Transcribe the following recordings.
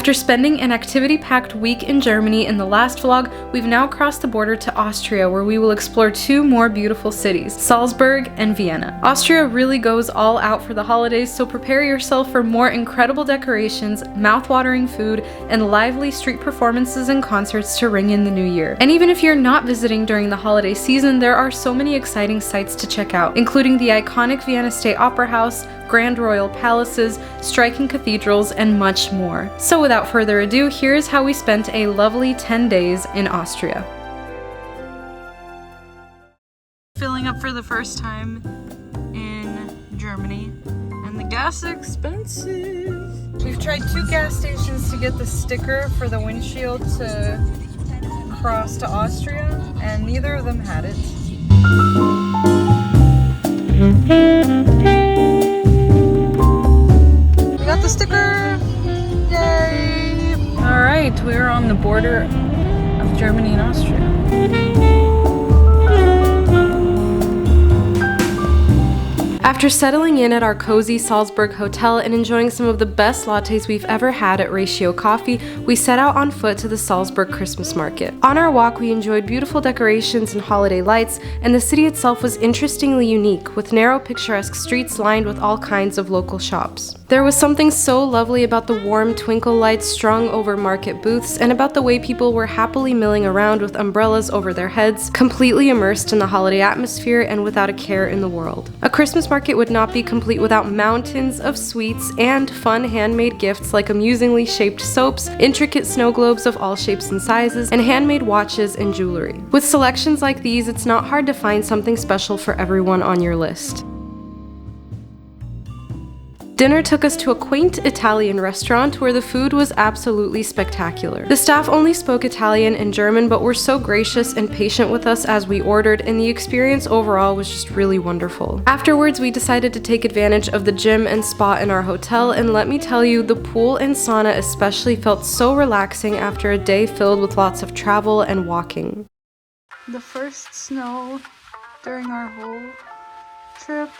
After spending an activity-packed week in Germany in the last vlog, we've now crossed the border to Austria, where we will explore two more beautiful cities, Salzburg and Vienna. Austria really goes all out for the holidays, so prepare yourself for more incredible decorations, mouth-watering food, and lively street performances and concerts to ring in the new year. And even if you're not visiting during the holiday season, there are so many exciting sights to check out, including the iconic Vienna State Opera House, grand royal palaces, striking cathedrals, and much more. So without further ado, here's how we spent a lovely 10 days in Austria. Filling up for the first time in Germany, and the gas is expensive. We've tried 2 gas stations to get the sticker for the windshield to cross to Austria, and neither of them had it. Got the sticker! Yay! Alright, we're on the border of Germany and Austria. After settling in at our cozy Salzburg hotel and enjoying some of the best lattes we've ever had at Ratio Coffee, we set out on foot to the Salzburg Christmas market. On our walk, we enjoyed beautiful decorations and holiday lights, and the city itself was interestingly unique, with narrow, picturesque streets lined with all kinds of local shops. There was something so lovely about the warm twinkle lights strung over market booths, and about the way people were happily milling around with umbrellas over their heads, completely immersed in the holiday atmosphere and without a care in the world. A Christmas market would not be complete without mountains of sweets and fun handmade gifts like amusingly shaped soaps, intricate snow globes of all shapes and sizes, and handmade watches and jewelry. With selections like these, it's not hard to find something special for everyone on your list. Dinner took us to a quaint Italian restaurant where the food was absolutely spectacular. The staff only spoke Italian and German, but were so gracious and patient with us as we ordered, and the experience overall was just really wonderful. Afterwards, we decided to take advantage of the gym and spa in our hotel, and let me tell you, the pool and sauna especially felt so relaxing after a day filled with lots of travel and walking. The first snow during our whole trip.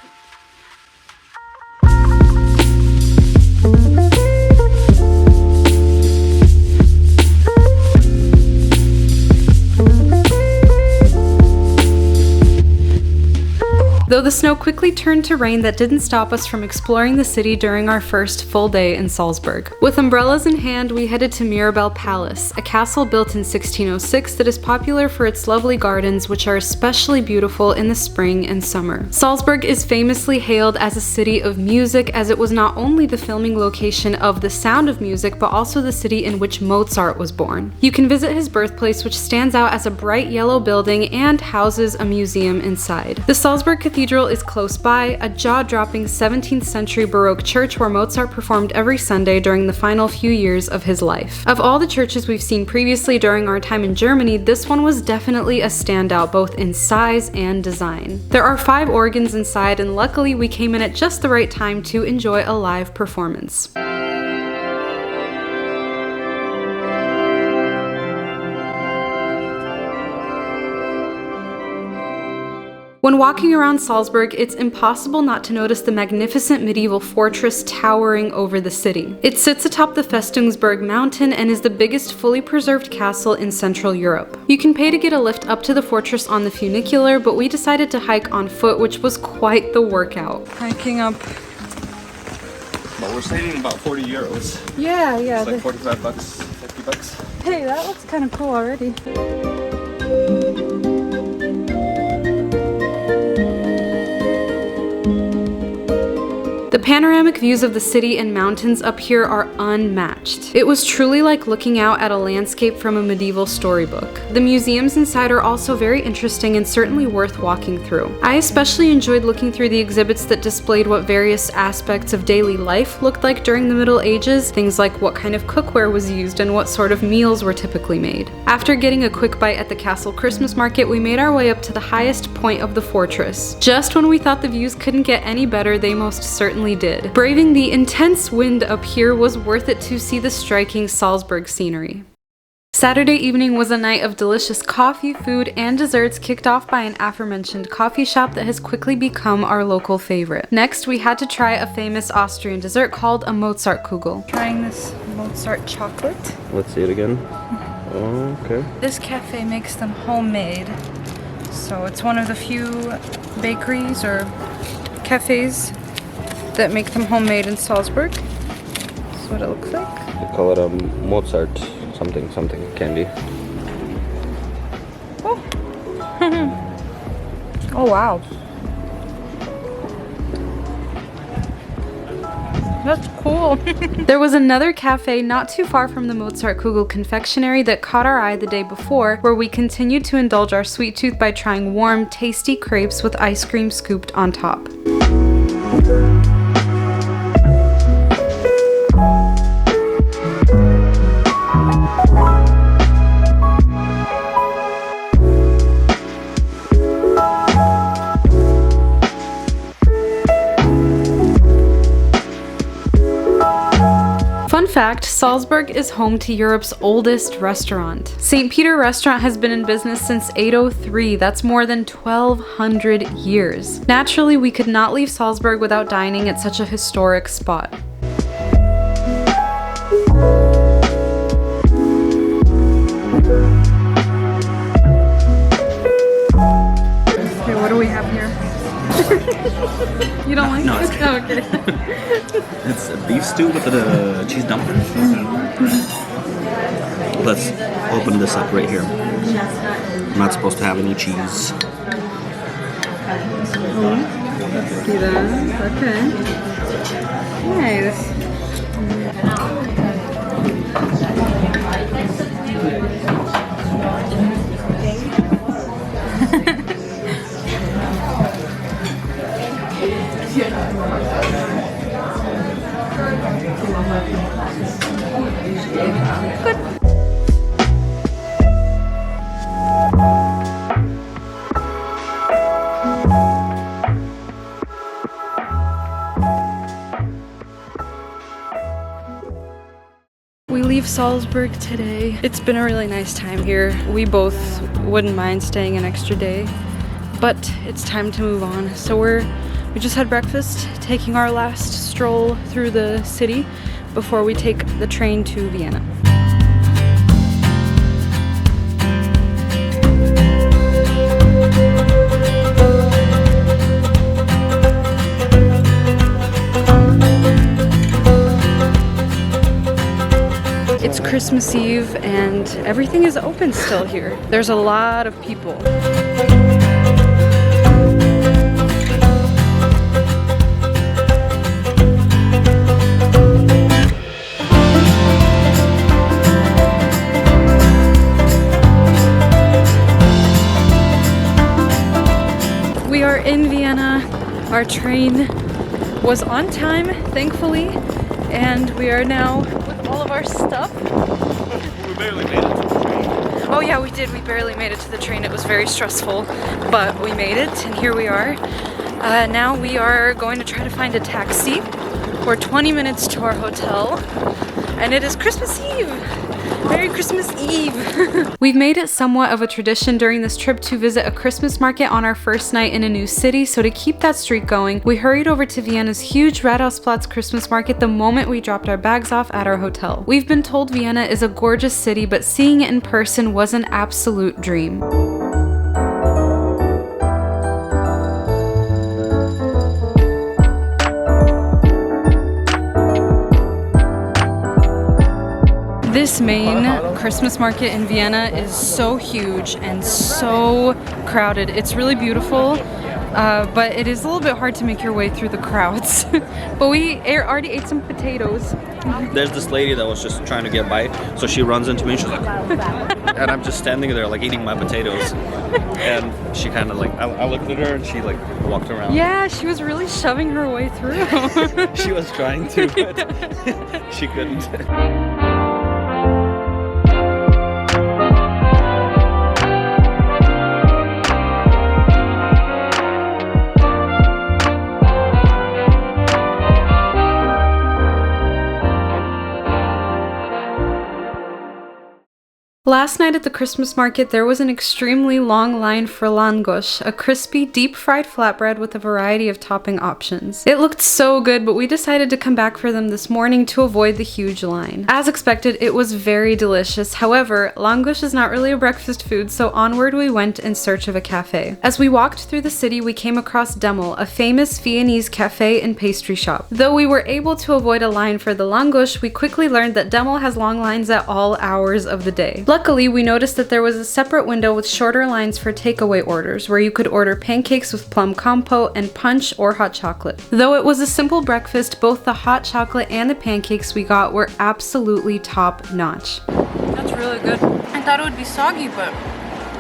Though the snow quickly turned to rain, that didn't stop us from exploring the city during our first full day in Salzburg. With umbrellas in hand, we headed to Mirabell Palace, a castle built in 1606 that is popular for its lovely gardens, which are especially beautiful in the spring and summer. Salzburg is famously hailed as a city of music, as it was not only the filming location of The Sound of Music, but also the city in which Mozart was born. You can visit his birthplace, which stands out as a bright yellow building and houses a museum inside. The Salzburg Cathedral is close by, a jaw-dropping 17th century Baroque church where Mozart performed every Sunday during the final few years of his life. Of all the churches we've seen previously during our time in Germany, this one was definitely a standout both in size and design. There are 5 organs inside, and luckily we came in at just the right time to enjoy a live performance. When walking around Salzburg, it's impossible not to notice the magnificent medieval fortress towering over the city. It sits atop the Festungsberg mountain and is the biggest fully preserved castle in Central Europe. You can pay to get a lift up to the fortress on the funicular, but we decided to hike on foot, which was quite the workout. Hiking up. But we're saving about 40 euros. Yeah. It's like 45 bucks, 50 bucks. Hey, that looks kind of cool already. The panoramic views of the city and mountains up here are unmatched. It was truly like looking out at a landscape from a medieval storybook. The museums inside are also very interesting and certainly worth walking through. I especially enjoyed looking through the exhibits that displayed what various aspects of daily life looked like during the Middle Ages, things like what kind of cookware was used and what sort of meals were typically made. After getting a quick bite at the castle Christmas market, we made our way up to the highest point of the fortress. Just when we thought the views couldn't get any better, they most certainly did. Braving the intense wind up here was worth it to see the striking Salzburg scenery. Saturday evening was a night of delicious coffee, food, and desserts, kicked off by an aforementioned coffee shop that has quickly become our local favorite. Next, we had to try a famous Austrian dessert called a Mozartkugel. Trying this Mozart chocolate. Let's see it again. Oh, okay. This cafe makes them homemade. So it's one of the few bakeries or cafes that make them homemade in Salzburg. That's what it looks like. They call it a Mozart something candy. Oh. Oh wow. That's cool. There was another cafe not too far from the Mozartkugel confectionery that caught our eye the day before, where we continued to indulge our sweet tooth by trying warm, tasty crepes with ice cream scooped on top. Fun fact, Salzburg is home to Europe's oldest restaurant. St. Peter Restaurant has been in business since 803, that's more than 1200 years. Naturally, we could not leave Salzburg without dining at such a historic spot. Okay, what do we have here? You don't like No, it? it's Oh, okay. It's a beef stew with a cheese dumpling. Let's open this up right here. I'm not supposed to have any cheese. See that? Okay. Nice. We leave Salzburg today. It's been a really nice time here. We both wouldn't mind staying an extra day, but it's time to move on. So we just had breakfast, taking our last stroll through the city before we take the train to Vienna. It's Christmas Eve and everything is open still here. There's a lot of people. We are in Vienna. Our train was on time, thankfully, and we are now with all of our stuff. We barely made it to the train. Oh yeah, we did. We barely made it to the train. It was very stressful, but we made it, and here we are. Now we are going to try to find a taxi. We're 20 minutes to our hotel, and it is Christmas Eve. Merry Christmas Eve! We've made it somewhat of a tradition during this trip to visit a Christmas market on our first night in a new city, so to keep that streak going, we hurried over to Vienna's huge Rathausplatz Christmas market the moment we dropped our bags off at our hotel. We've been told Vienna is a gorgeous city, but seeing it in person was an absolute dream. This main Christmas market in Vienna is so huge and so crowded. It's really beautiful, but it is a little bit hard to make your way through the crowds. But we already ate some potatoes. There's this lady that was just trying to get by, so she runs into me and she's like, and I'm just standing there like eating my potatoes. And she kind of like, I looked at her and she like walked around. Yeah, she was really shoving her way through. She was trying to, but she couldn't. Last night at the Christmas market, there was an extremely long line for langosh, a crispy, deep-fried flatbread with a variety of topping options. It looked so good, but we decided to come back for them this morning to avoid the huge line. As expected, it was very delicious. However, langosh is not really a breakfast food, so onward we went in search of a cafe. As we walked through the city, we came across Demmel, a famous Viennese cafe and pastry shop. Though we were able to avoid a line for the langosh, we quickly learned that Demmel has long lines at all hours of the day. Luckily, we noticed that there was a separate window with shorter lines for takeaway orders, where you could order pancakes with plum compote and punch or hot chocolate. Though it was a simple breakfast, both the hot chocolate and the pancakes we got were absolutely top notch. That's really good. I thought it would be soggy, but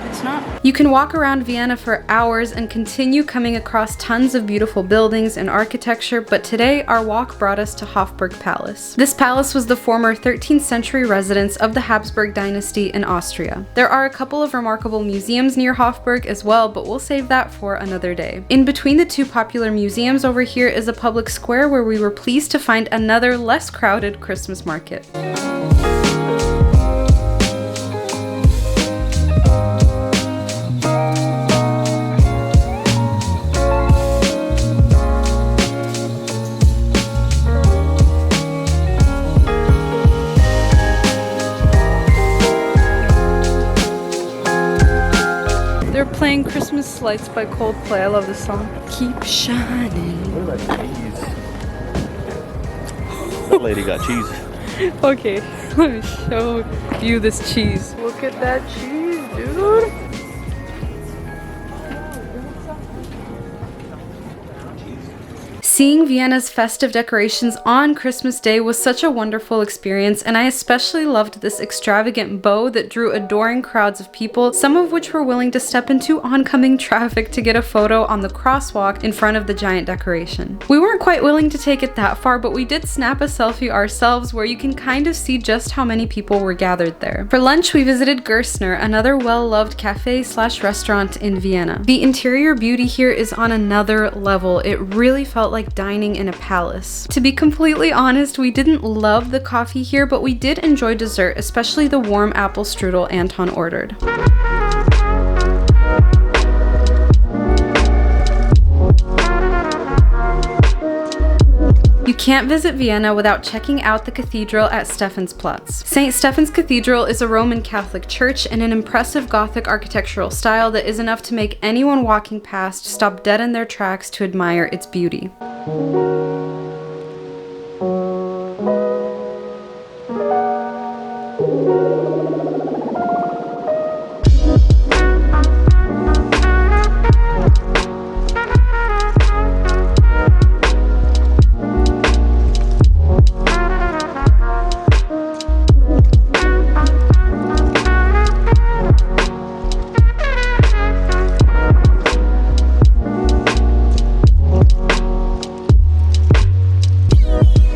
it's not. You can walk around Vienna for hours and continue coming across tons of beautiful buildings and architecture, but today our walk brought us to Hofburg Palace. This palace was the former 13th century residence of the Habsburg dynasty in Austria. There are a couple of remarkable museums near Hofburg as well, but we'll save that for another day. In between the two popular museums over here is a public square where we were pleased to find another less crowded Christmas market. They're playing Christmas Lights by Coldplay. I love this song. Keep shining. Look at that cheese. That lady got cheese. Okay, let me show you this cheese. Look at that cheese, dude. Seeing Vienna's festive decorations on Christmas Day was such a wonderful experience, and I especially loved this extravagant bow that drew adoring crowds of people, some of which were willing to step into oncoming traffic to get a photo on the crosswalk in front of the giant decoration. We weren't quite willing to take it that far, but we did snap a selfie ourselves where you can kind of see just how many people were gathered there. For lunch, we visited Gerstner, another well-loved cafe/restaurant in Vienna. The interior beauty here is on another level. It really felt like dining in a palace. To be completely honest, we didn't love the coffee here, but we did enjoy dessert, especially the warm apple strudel Anton ordered. You can't visit Vienna without checking out the cathedral at Stephansplatz. St. Stephan's Cathedral is a Roman Catholic church in an impressive Gothic architectural style that is enough to make anyone walking past stop dead in their tracks to admire its beauty.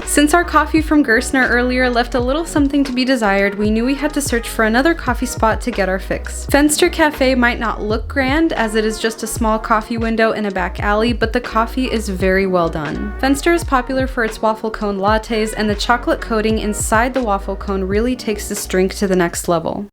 Since our coffee from Gerstner earlier left a little something to be desired, we knew we had to search for another coffee spot to get our fix. Fenster Cafe might not look grand, as it is just a small coffee window in a back alley, but the coffee is very well done. Fenster is popular for its waffle cone lattes, and the chocolate coating inside the waffle cone really takes this drink to the next level.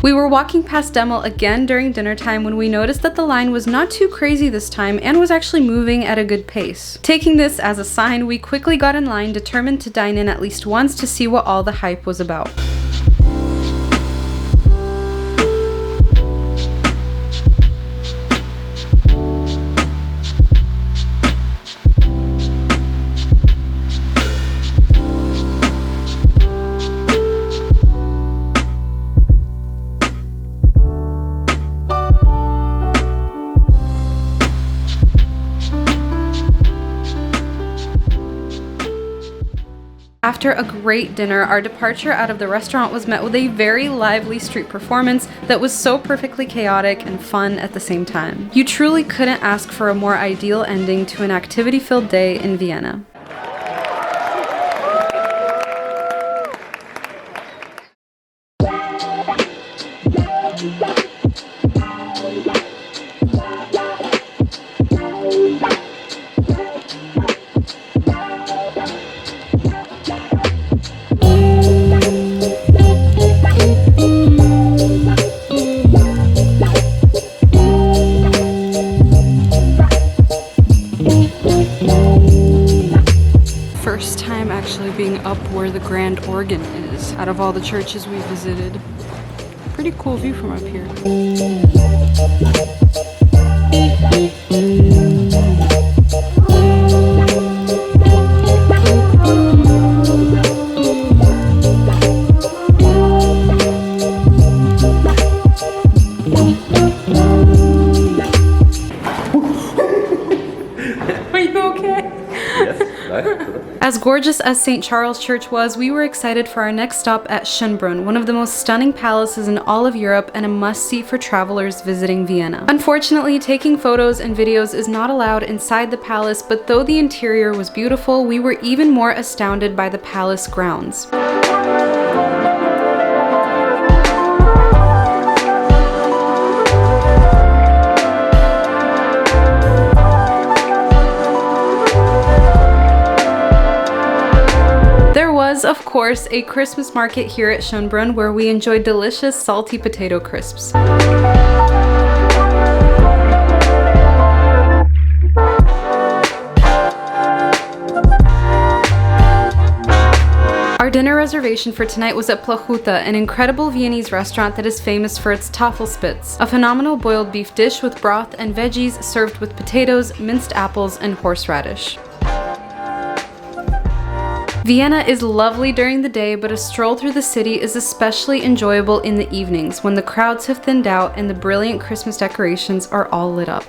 We were walking past Demmel again during dinner time when we noticed that the line was not too crazy this time and was actually moving at a good pace. Taking this as a sign, we quickly got in line, determined to dine in at least once to see what all the hype was about. After a great dinner, our departure out of the restaurant was met with a very lively street performance that was so perfectly chaotic and fun at the same time. You truly couldn't ask for a more ideal ending to an activity-filled day in Vienna. grand organ is out of all the churches we visited. Pretty cool view from up here. Are you okay? As gorgeous as St. Charles Church was, we were excited for our next stop at Schönbrunn, one of the most stunning palaces in all of Europe and a must-see for travelers visiting Vienna. Unfortunately, taking photos and videos is not allowed inside the palace, but though the interior was beautiful, we were even more astounded by the palace grounds. Of course, a Christmas market here at Schönbrunn where we enjoyed delicious salty potato crisps. Our dinner reservation for tonight was at Plachuta, an incredible Viennese restaurant that is famous for its Tafelspitz, a phenomenal boiled beef dish with broth and veggies served with potatoes, minced apples, and horseradish. Vienna is lovely during the day, but a stroll through the city is especially enjoyable in the evenings when the crowds have thinned out and the brilliant Christmas decorations are all lit up.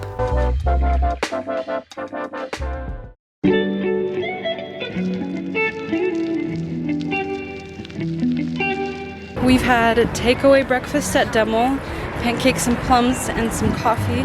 We've had a takeaway breakfast at Demel, pancakes and plums and some coffee,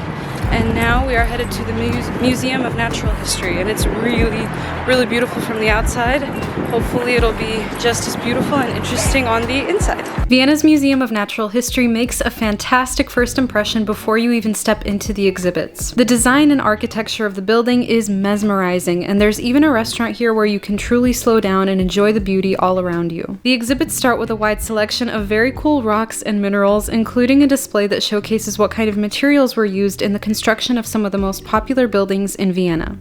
and now we are headed to the Museum of Natural History, and it's really beautiful from the outside. Hopefully it'll be just as beautiful and interesting on the inside. Vienna's Museum of Natural History makes a fantastic first impression before you even step into the exhibits. The design and architecture of the building is mesmerizing, and there's even a restaurant here where you can truly slow down and enjoy the beauty all around you. The exhibits start with a wide selection of very cool rocks and minerals, including a display that showcases what kind of materials were used in the construction of some of the most popular buildings in Vienna.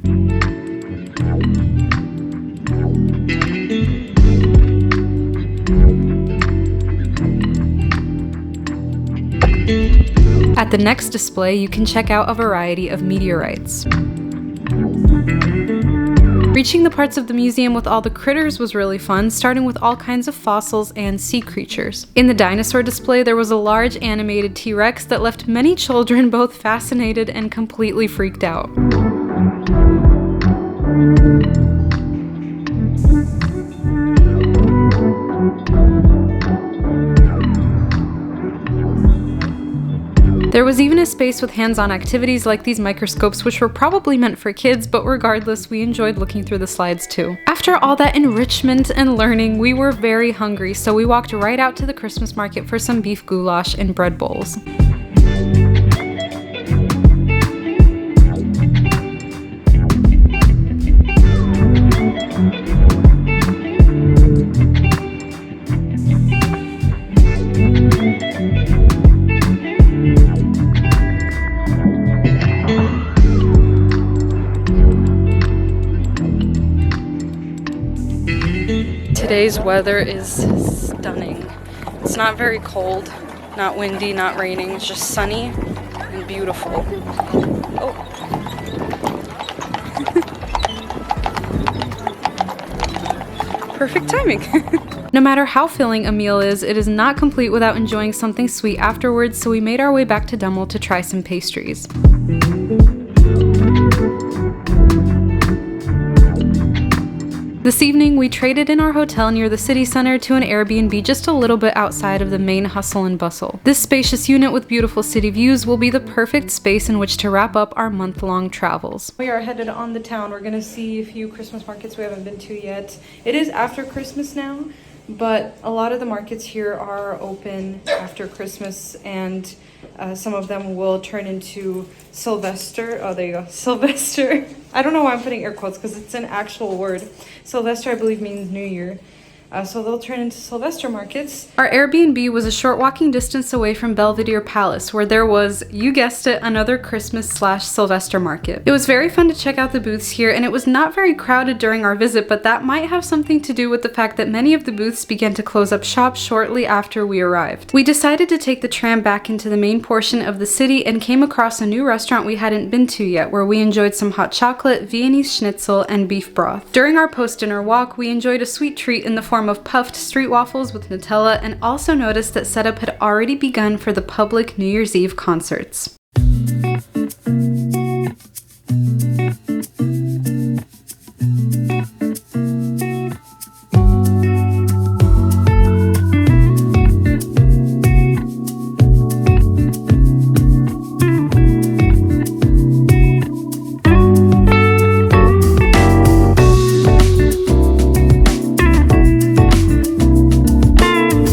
At the next display, you can check out a variety of meteorites. Reaching the parts of the museum with all the critters was really fun, starting with all kinds of fossils and sea creatures. In the dinosaur display, there was a large animated T-Rex that left many children both fascinated and completely freaked out. There was even a space with hands-on activities like these microscopes, which were probably meant for kids, but regardless, we enjoyed looking through the slides too. After all that enrichment and learning, we were very hungry, so we walked right out to the Christmas market for some beef goulash and bread bowls. Today's weather is stunning. It's not very cold, not windy, not raining. It's just sunny and beautiful. Oh. Perfect timing. No matter how filling a meal is, it is not complete without enjoying something sweet afterwards, so we made our way back to Demel to try some pastries. This evening, we traded in our hotel near the city center to an Airbnb just a little bit outside of the main hustle and bustle. This spacious unit with beautiful city views will be the perfect space in which to wrap up our month-long travels. We are headed on the town. We're gonna see a few Christmas markets we haven't been to yet. It is after Christmas now, but a lot of the markets here are open after Christmas, and some of them will turn into Sylvester. Oh, there you go. Sylvester. I don't know why I'm putting air quotes because it's an actual word. Sylvester, I believe, means New Year. So they'll turn into Sylvester markets. Our Airbnb was a short walking distance away from Belvedere Palace, where there was, you guessed it, another Christmas/Sylvester market. It was very fun to check out the booths here, and it was not very crowded during our visit, but that might have something to do with the fact that many of the booths began to close up shop shortly after we arrived. We decided to take the tram back into the main portion of the city and came across a new restaurant we hadn't been to yet, where we enjoyed some hot chocolate, Viennese schnitzel, and beef broth. During our post-dinner walk, we enjoyed a sweet treat in the form of puffed street waffles with Nutella, and also noticed that setup had already begun for the public New Year's Eve concerts.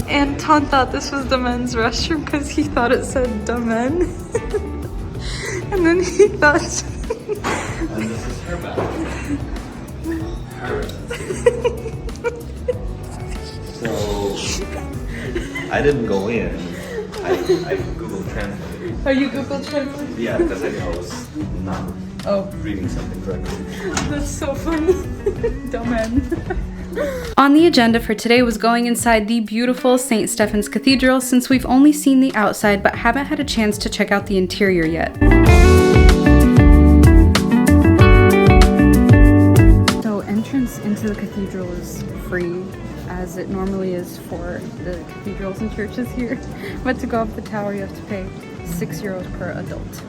Anton thought this was the men's restroom because he thought it said the men. And then he thought... And this is her bathroom. So, I didn't go in. I Google Translate. Are you Google Translate? Yeah, because I was not reading something correctly. That's so funny. Dumb man. On the agenda for today was going inside the beautiful St. Stephen's Cathedral, since we've only seen the outside but haven't had a chance to check out the interior yet. So entrance into the cathedral is free, as it normally is for the cathedrals and churches here, but to go up the tower you have to pay €6 per adult.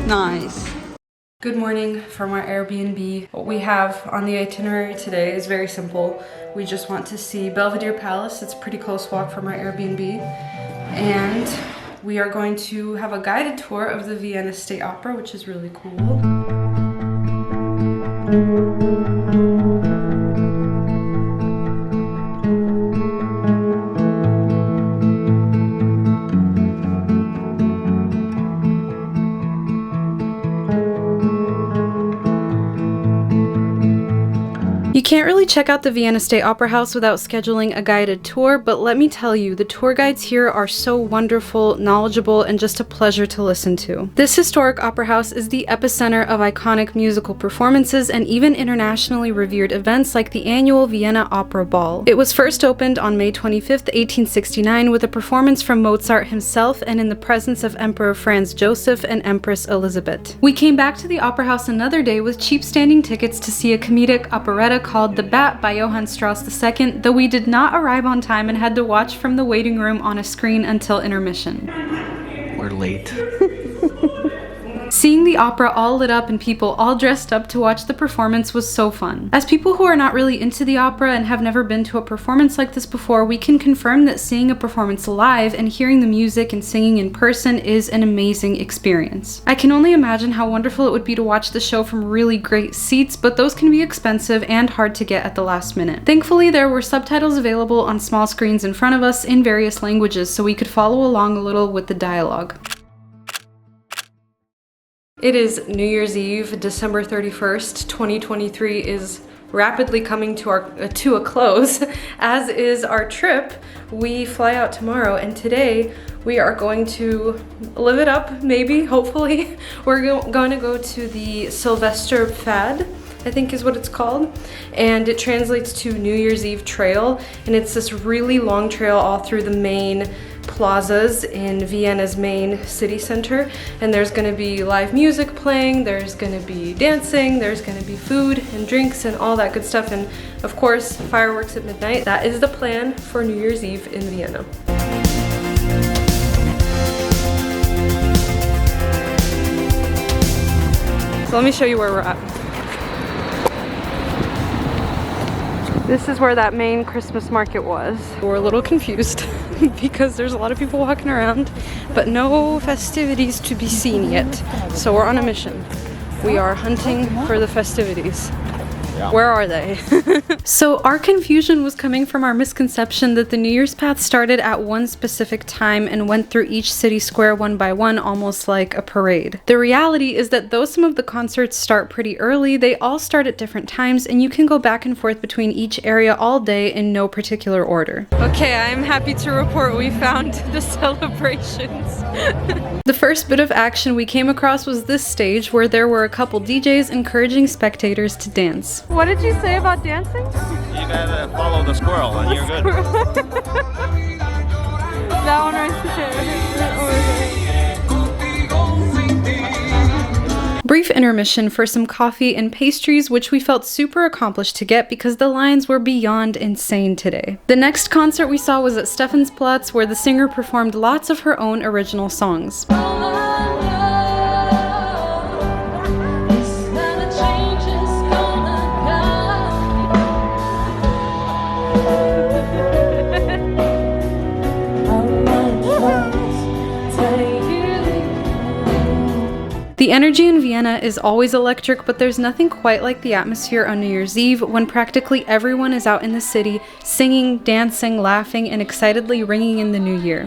Nice. Good morning from our Airbnb. What we have on the itinerary today is very simple. We just want to see Belvedere Palace. It's a pretty close walk from our Airbnb. And we are going to have a guided tour of the Vienna State Opera, which is really cool. You can't really check out the Vienna State Opera House without scheduling a guided tour, but let me tell you, the tour guides here are so wonderful, knowledgeable, and just a pleasure to listen to. This historic opera house is the epicenter of iconic musical performances and even internationally revered events like the annual Vienna Opera Ball. It was first opened on May 25th, 1869 with a performance from Mozart himself and in the presence of Emperor Franz Joseph and Empress Elizabeth. We came back to the opera house another day with cheap standing tickets to see a comedic operetta called The Bat by Johann Strauss II, though we did not arrive on time and had to watch from the waiting room on a screen until intermission. We're late. Seeing the opera all lit up and people all dressed up to watch the performance was so fun. As people who are not really into the opera and have never been to a performance like this before, we can confirm that seeing a performance live and hearing the music and singing in person is an amazing experience. I can only imagine how wonderful it would be to watch the show from really great seats, but those can be expensive and hard to get at the last minute. Thankfully, there were subtitles available on small screens in front of us in various languages, so we could follow along a little with the dialogue. It is New Year's Eve, December 31st, 2023 is rapidly coming to a close, as is our trip. We fly out tomorrow, and today we are going to live it up, maybe, hopefully. We're going to go to the Silvesterpfad, I think is what it's called, and it translates to New Year's Eve Trail, and it's this really long trail all through the main plazas in Vienna's main city center, and there's going to be live music playing, there's going to be dancing, there's going to be food and drinks and all that good stuff, and of course fireworks at midnight. That is the plan for New Year's Eve in Vienna. So let me show you where we're at. This is where that main Christmas market was. We're a little confused. because there's a lot of people walking around, but no festivities to be seen yet. So we're on a mission. We are hunting for the festivities. Where are they? So our confusion was coming from our misconception that the New Year's path started at one specific time and went through each city square one by one, almost like a parade. The reality is that though some of the concerts start pretty early, they all start at different times, and you can go back and forth between each area all day in no particular order. Okay, I'm happy to report we found the celebrations. The first bit of action we came across was this stage where there were a couple DJs encouraging spectators to dance. What did you say about dancing? You gotta follow the squirrel and you're good. That one right there. Brief intermission for some coffee and pastries, which we felt super accomplished to get because the lines were beyond insane today. The next concert we saw was at Silvesterpfad, where the singer performed lots of her own original songs. The energy in Vienna is always electric, but there's nothing quite like the atmosphere on New Year's Eve when practically everyone is out in the city, singing, dancing, laughing, and excitedly ringing in the new year.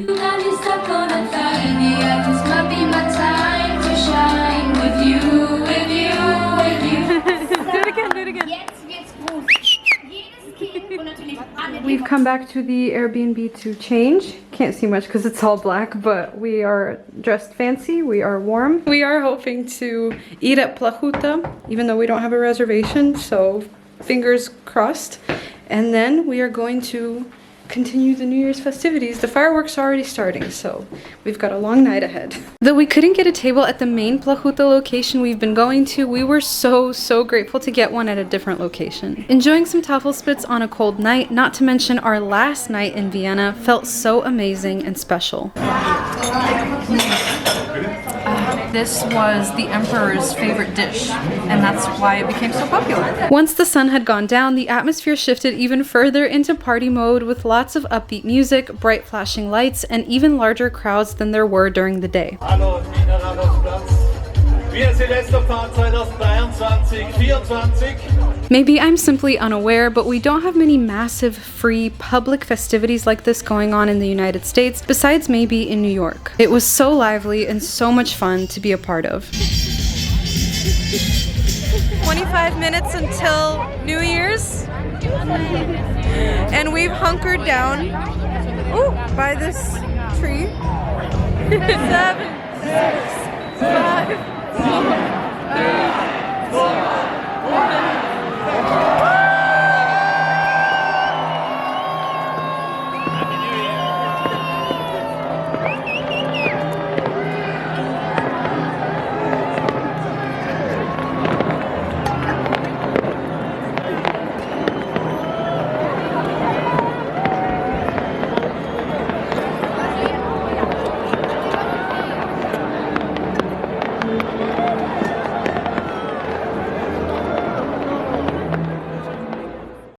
We've come back to the Airbnb to change. Can't see much because it's all black, but we are dressed fancy, we are warm. We are hoping to eat at Plahuta, even though we don't have a reservation, so fingers crossed. And then we are going to continue the New Year's festivities. The fireworks are already starting, so we've got a long night ahead. Though we couldn't get a table at the main Plahuta location we've been going to, we were so grateful to get one at a different location. Enjoying some Tafelspitz on a cold night, not to mention our last night in Vienna, felt so amazing and special. This was the Emperor's favorite dish, and that's why it became so popular. Once the sun had gone down, the atmosphere shifted even further into party mode with lots of upbeat music, bright flashing lights, and even larger crowds than there were during the day. Silvesterpfad 2023-24. Maybe I'm simply unaware, but we don't have many massive, free, public festivities like this going on in the United States, besides maybe in New York. It was so lively and so much fun to be a part of. 25 minutes until New Year's, and we've hunkered down by this tree. 7, 6, 5, 4, 3, 2, 1.